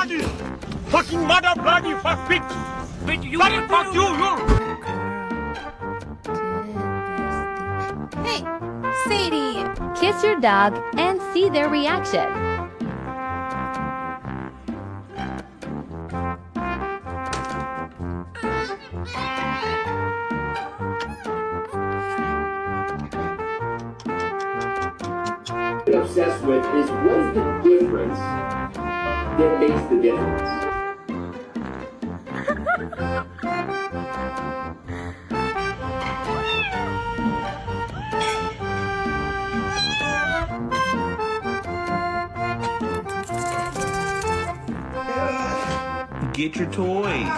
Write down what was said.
bloody fucking mother bloody fuck bitch. Bitch, you fuck you. Hey, Sadie. Kiss your dog and see their reaction. Obsessed with is what is the difference that makes the difference? Get your toys.